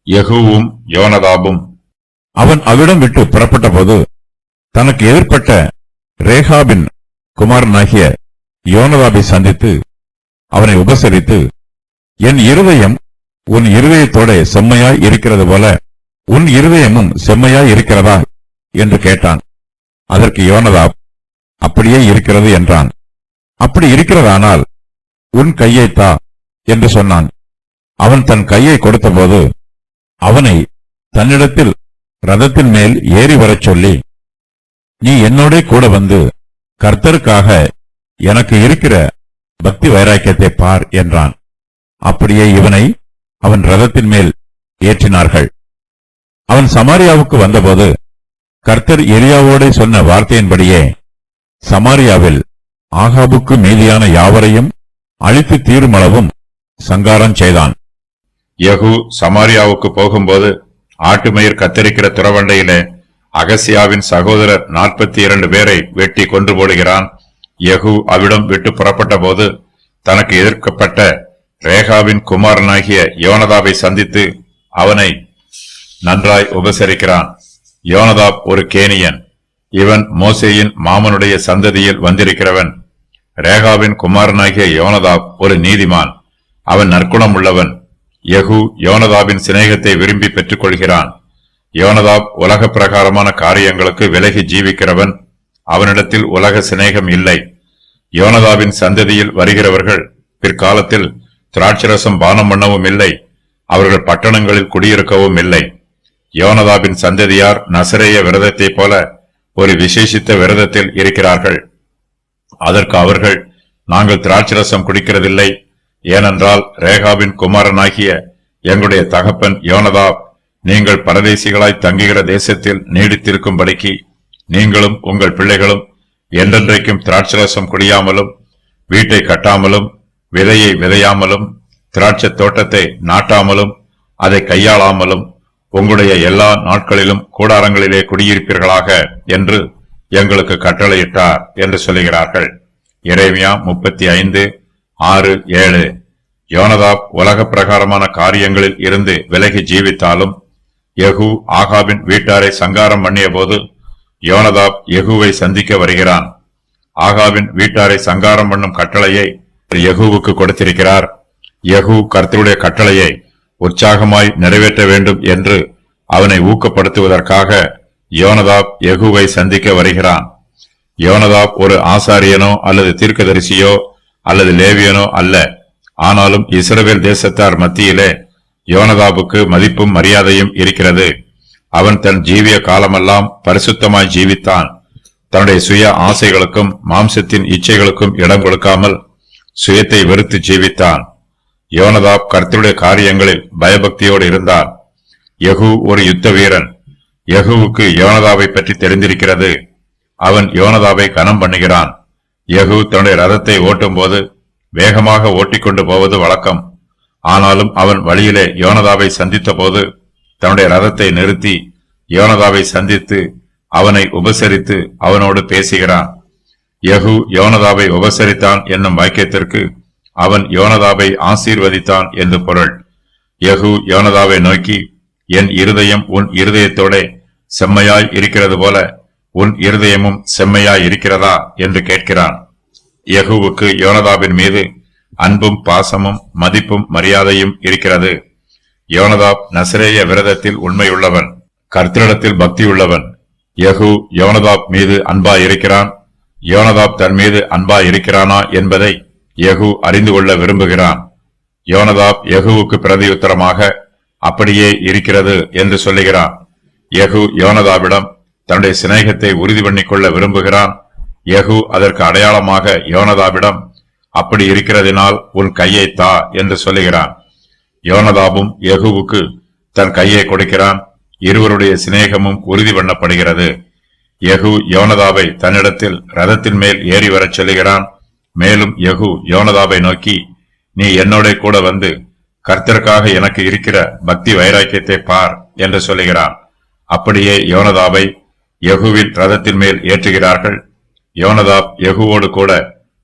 யெகூவும் யோனதாபும். அவன் அவ்விடம் விட்டு புறப்பட்ட போது தனக்கு எதிர்ப்பட்ட ரேகாபின் குமாரனாகிய யோனதாபை சந்தித்து அவனை உபசரித்து, என் இருதயம் உன் இருதயத்தோட செம்மையாய் இருக்கிறது போல உன் இருதயமும் செம்மையாய் இருக்கிறதா என்று கேட்டான். அதற்கு யோனதாப், அப்படியே இருக்கிறது என்றான். அப்படி இருக்கிறதானால் உன் கையைத்தா என்று சொன்னான். அவன் தன் கையை கொடுத்தபோது அவனை தன்னிடத்தில் ரதத்தின் மேல் ஏறி வரச் சொல்லி, நீ என்னோட கூட வந்து கர்த்தருக்காக எனக்கு இருக்கிற பக்தி வைராக்கியத்தை பார் என்றான். அப்படியே இவனை அவன் ரதத்தின் மேல் ஏற்றினார்கள். அவன் சமாரியாவுக்கு வந்தபோது கர்த்தர் எலியாவோடே சொன்ன வார்த்தையின்படியே சமாரியாவில் ஆகாபுக்கு மீதியான யாவரையும் அழித்து தீருமளவும் சங்காரம் செய்தான். யெகூ சமாரியாவுக்கு போகும்போது ஆட்டுமயிர் கத்தரிக்கிற துறவண்டையிலே அகசியாவின் சகோதரர் 42 பேரை வெட்டி கொன்று போடுகிறான். யெகூ அவ்விடம் விட்டு புறப்பட்ட போது தனக்கு எதிர்க்கப்பட்ட ரேகாவின் குமாரனாகிய யோனதாபை சந்தித்து அவனை நன்றாய் உபசரிக்கிறான். யோனதாப் ஒரு கேனியன். இவன் மோசேயின் மாமனுடைய சந்ததியில் வந்திருக்கிறவன். ரேகாவின் குமாரனாகிய யோனதாப் ஒரு நீதிமான். அவன் நற்குணம் உள்ளவன். யெகூ யோனதாபின் சிநேகத்தை விரும்பி பெற்றுக் கொள்கிறான். யோனதாப் உலக பிரகாரமான காரியங்களுக்கு விலகி ஜீவிக்கிறவன். அவனிடத்தில் உலக சிநேகம் இல்லை. யோனதாபின் சந்ததியில் வருகிறவர்கள் பிற்காலத்தில் திராட்சரசம் பானம் பண்ணவும் இல்லை. அவர்கள் பட்டணங்களில் குடியிருக்கவும் இல்லை. யோனதாபின் சந்ததியார் நசரேய விரதத்தை போல ஒரு விசேஷித்த விரதத்தில் இருக்கிறார்கள். அதற்கு அவர்கள், நாங்கள் திராட்சரசம் குடிக்கிறதில்லை. ஏனென்றால் ரேகாபின் குமாரனாகிய எங்களுடைய தகப்பன் யோனதாப் நீங்கள் பரதேசிகளாய் தங்குகிற தேசத்தில் நீடித்திருக்கும்படிக்கு நீங்களும் உங்கள் பிள்ளைகளும் என்றென்றைக்கும் திராட்சரசம் குடியாமலும் வீட்டை கட்டாமலும் விதையை விதையாமலும் திராட்சை தோட்டத்தை நாட்டாமலும் அதை கையாளாமலும் உங்களுடைய எல்லா நாட்களிலும் கூடாரங்களிலே குடியிருப்பீர்களாக என்று எங்களுக்கு கட்டளையிட்டார் என்று சொல்லுகிறார்கள். எரேமியா 35:6-7. யோனதாப் உலக பிரகாரமான காரியங்களில் இருந்து விலகி ஜீவித்தாலும் யெகூ ஆகாபின் வீட்டாரை சங்காரம் பண்ணிய போது யோனதாப் யெகூவை சந்திக்க வருகிறான். ஆகாபின் வீட்டாரை சங்காரம் பண்ணும் கட்டளையை யெகூவுக்கு கொடுத்திருக்கிறார். யெகூ கர்த்தருடைய கட்டளையை உற்சாகமாய் நிறைவேற்ற வேண்டும் என்று அவனை ஊக்கப்படுத்துவதற்காக யோனதாப் யெகூவை சந்திக்க வருகிறான். யோனதாப் ஒரு ஆசாரியனோ அல்லது தீர்க்கதரிசியோ அல்லது லேவியனோ அல்ல. ஆனாலும் இஸ்ரவேல் தேசத்தார் மத்தியிலே யோனதாபுக்கு மதிப்பும் மரியாதையும் இருக்கிறது. அவன் தன் ஜீவிய காலமெல்லாம் பரிசுத்தமாய் ஜீவித்தான். தன்னுடைய சுய ஆசைகளுக்கும் மாம்சத்தின் இச்சைகளுக்கும் இடம் கொடுக்காமல் சுயத்தை வெறுத்து ஜீவித்தான். யோனதாப் கர்த்தருடைய காரியங்களில் பயபக்தியோடு இருந்தான். யெகூ ஒரு யுத்த வீரன். யெகூவுக்கு யோனதாபை பற்றி தெரிந்திருக்கிறது. அவன் யோனதாபை கனம் பண்ணுகிறான். யெகூ தன்னுடைய ரதத்தை ஓட்டும் போது வேகமாக ஓட்டிக்கொண்டு போவது வழக்கம். ஆனாலும் அவன் வழியிலே யோனதாபை சந்தித்த போது தன்னுடைய ரதத்தை நிறுத்தி யோனதாபை சந்தித்து அவனை உபசரித்து அவனோடு பேசுகிறான். யெகூ யோனதாபை உபசரித்தான் என்னும் வாக்கியத்திற்கு அவன் யோனதாபை ஆசீர்வதித்தான் என்று பொருள். யெகூ யோனதாபை நோக்கி, என் இருதயம் உன் இருதயத்தோட செம்மையாய் இருக்கிறது போல உன் இருதயமும் செம்மையாய் இருக்கிறதா என்று கேட்கிறான். யெகூவுக்கு யோனதாபின் மீது அன்பும் பாசமும் மதிப்பும் மரியாதையும் இருக்கிறது. யோனதாப் நசரேய விரதத்தில் உண்மையுள்ளவன், கர்த்தரிடத்தில் பக்தியுள்ளவன். யெகூ யோனதாப் மீது அன்பா இருக்கிறான். யோனதாப் தன் மீது அன்பா இருக்கிறானா என்பதை யெகூ அறிந்து கொள்ள விரும்புகிறான். யோனதாப் யெகூவுக்கு பிரதியுத்தரமாக அப்படியே இருக்கிறது என்று சொல்லுகிறான். யெகூ யோனதாபிடம் தன்னுடைய சிநேகத்தை உறுதி பண்ணிக்கொள்ள விரும்புகிறான். யெகூ அதற்கு அடையாளமாக யோனதாபிடம் அப்படி இருக்கிறதினால் உன் கையை தா என்று சொல்லுகிறான். யோனதாபும் யெகூவுக்கு தன் கையை கொடுக்கிறான். இருவருடைய சிநேகமும் உறுதி பண்ணப்படுகிறது. யெகூ யோனதாபை தன்னிடத்தில் ரதத்தின் மேல் ஏறி வரச் சொல்லுகிறான். மேலும் யெகூ யோனதாபை நோக்கி, நீ என்னோட கூட வந்து கர்த்தருக்காக எனக்கு இருக்கிற பக்தி வைராக்கியத்தை பார் என்று சொல்லுகிறான். அப்படியே யோனதாபை யெகூவின் ரதத்தின் மேல் ஏற்றுகிறார்கள். யோனதாப் யெகூவோடு கூட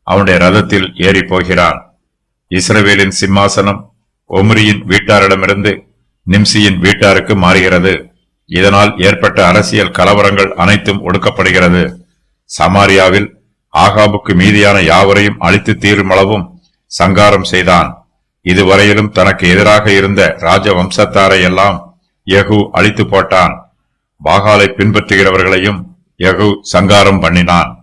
அவனுடைய ரதத்தில் ஏறி போகிறான். இஸ்ரவேலின் சிம்மாசனம் ஒம்ரியின் வீட்டாரிடமிருந்து நிம்சியின் வீட்டாருக்கு மாறுகிறது. இதனால் ஏற்பட்ட அரசியல் கலவரங்கள் அனைத்தும் ஒடுக்கப்படுகிறது. சமாரியாவில் ஆகாபுக்கு மீதியான யாவரையும் அழித்து தீருமளவும் சங்காரம் செய்தான். இதுவரையிலும் தனக்கு எதிராக இருந்த ராஜ வம்சத்தாரை எல்லாம் யெகூ அழித்து போட்டான். பாகாலை பின்பற்றுகிறவர்களையும் யெகூ சங்காரம் பண்ணினான்.